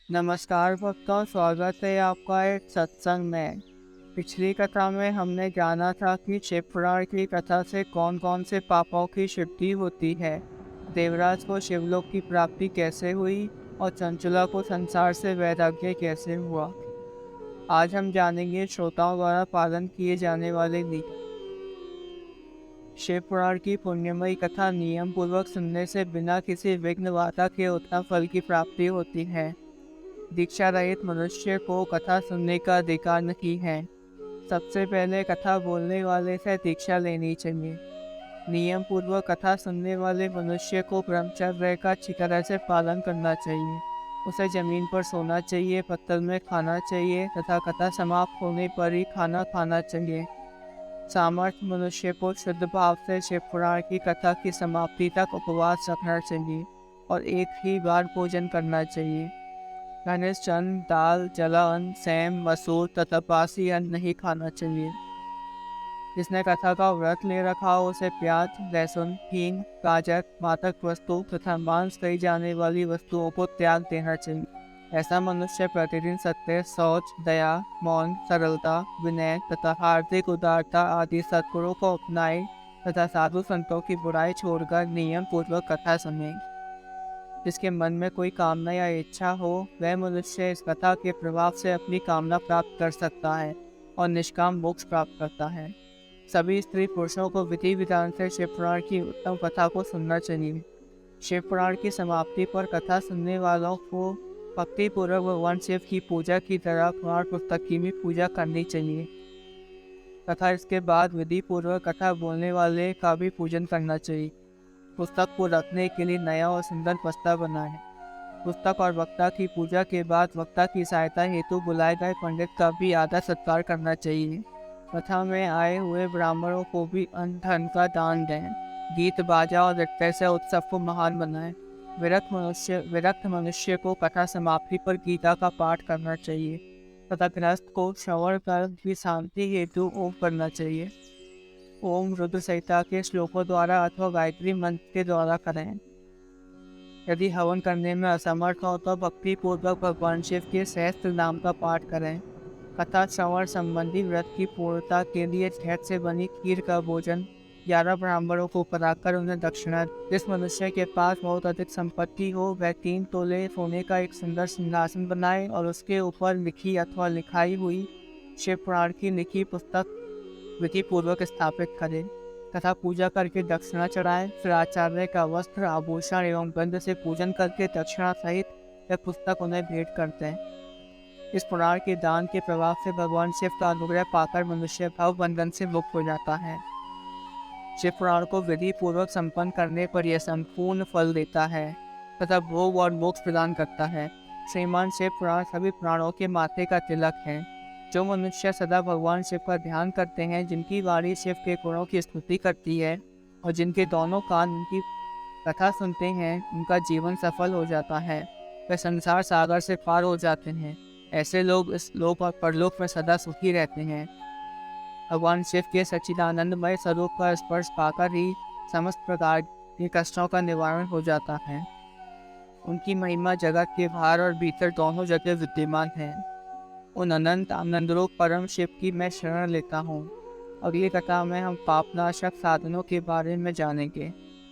नमस्कार भक्तों, स्वागत है आपका एक सत्संग में। पिछली कथा में हमने जाना था कि शिव पुराण की कथा से कौन कौन से पापों की शुद्धि होती है, देवराज को शिवलोक की प्राप्ति कैसे हुई और चंचला को संसार से वैराग्य कैसे हुआ। आज हम जानेंगे श्रोताओं द्वारा पालन किए जाने वाले नियम। शिव पुराण की पुण्यमयी कथा नियम पूर्वक सुनने से बिना किसी विघ्न बाधा के उत्तम फल की प्राप्ति होती है। दीक्षा रहित मनुष्य को कथा सुनने का अधिकार नहीं है। सबसे पहले कथा बोलने वाले से दीक्षा लेनी चाहिए। नियम पूर्वक कथा सुनने वाले मनुष्य को ब्रह्मचर्य का अच्छी तरह से पालन करना चाहिए। उसे जमीन पर सोना चाहिए, पत्तल में खाना चाहिए तथा कथा समाप्त होने पर ही खाना खाना चाहिए। सामर्थ्य मनुष्य को शुद्ध भाव से शिव पुराण की कथा की समाप्ति तक उपवास रखना चाहिए और एक ही बार भोजन करना चाहिए। घनिष्ठ चन्न, दाल, जला अन्न, सेम, मसूर तथा बासी अन्न नहीं खाना चाहिए। जिसने कथा का व्रत ले रखा हो उसे प्याज, लहसुन, हींग, गाजर, मादक वस्तु तथा मांस कही जाने वाली वस्तुओं को त्याग देना चाहिए। ऐसा मनुष्य प्रतिदिन सत्य, शौच, दया, मौन, सरलता, विनय तथा हार्दिक उदारता आदि सद्गुणों को अपनाए तथा साधु संतों की बुराई छोड़कर नियम पूर्वक कथा सुने। जिसके मन में कोई कामना या इच्छा हो वह मनुष्य इस कथा के प्रभाव से अपनी कामना प्राप्त कर सकता है और निष्काम मोक्ष प्राप्त करता है। सभी स्त्री पुरुषों को विधि विधान से शिव पुराण की उत्तम कथा को सुनना चाहिए। शिव पुराण की समाप्ति पर कथा सुनने वालों को भक्ति पूर्वक भगवान शिव की पूजा की तरह पुराण पुस्तक की भी पूजा करनी चाहिए तथा इसके बाद विधि पूर्वक कथा बोलने वाले का भी पूजन करना चाहिए। पुस्तक को रखने के लिए नया और सुंदर बस्ता बनाएं। पुस्तक और वक्ता की पूजा के बाद वक्ता की सहायता हेतु बुलाए गए पंडित का भी आदर सत्कार करना चाहिए। कथा में आए हुए ब्राह्मणों को भी अन्न धन का दान दें। गीत बाजा और नृत्य से उत्सव को महान बनाएं। विरक्त मनुष्य को कथा समाप्ति पर गीता का पाठ करना चाहिए तथा गृहस्थ को श्रवण कर भी शांति हेतु ओम करना चाहिए। ओम रुद्र संहिता के श्लोकों द्वारा अथवा गायत्री मंत्र के द्वारा करें। यदि हवन करने में असमर्थ हो तो भक्ति पूर्वक भगवान शिव के सहस्त्र नाम का पाठ करें। कथा श्रवण संबंधी व्रत की पूर्णता के लिए शहद से बनी खीर का भोजन 11 ब्राह्मणों को कराकर उन्हें दक्षिणा। जिस मनुष्य के पास बहुत अधिक संपत्ति हो वह 3 तोले सोने का एक सुंदर सिंहासन बनाए और उसके ऊपर लिखी अथवा लिखाई हुई शिव पुराण की लिखी पुस्तक विधि पूर्वक स्थापित करें तथा पूजा करके दक्षिणा चढ़ाएं। फिर आचार्य का वस्त्र, आभूषण एवं गंध से पूजन करके दक्षिणा सहित यह पुस्तक उन्हें भेंट करते हैं। इस पुराण के दान के प्रभाव से भगवान शिव का अनुग्रह पाकर मनुष्य भव बंधन से मुक्त हो जाता है। शिव पुराण को विधि पूर्वक संपन्न करने पर यह संपूर्ण फल देता है तथा भोग और मोक्ष प्रदान करता है। श्रीमान शिव पुराण सभी पुराणों के माथे का तिलक है। जो मनुष्य सदा भगवान शिव का ध्यान करते हैं, जिनकी वाणी शिव के गुणों की स्तुति करती है और जिनके दोनों कान उनकी कथा सुनते हैं, उनका जीवन सफल हो जाता है। वे संसार सागर से पार हो जाते हैं। ऐसे लोग इस लोक और परलोक में सदा सुखी रहते हैं। भगवान शिव के सच्चिदानंदमय स्वरूप का स्पर्श पाकर ही समस्त प्रकार के कष्टों का निवारण हो जाता है। उनकी महिमा जगत के बाहर और भीतर दोनों जगह विद्यमान है। उन अनंत आनंदरूप परम शिव की मैं शरण लेता हूँ। अगली कथा में हम पापनाशक साधनों के बारे में जानेंगे।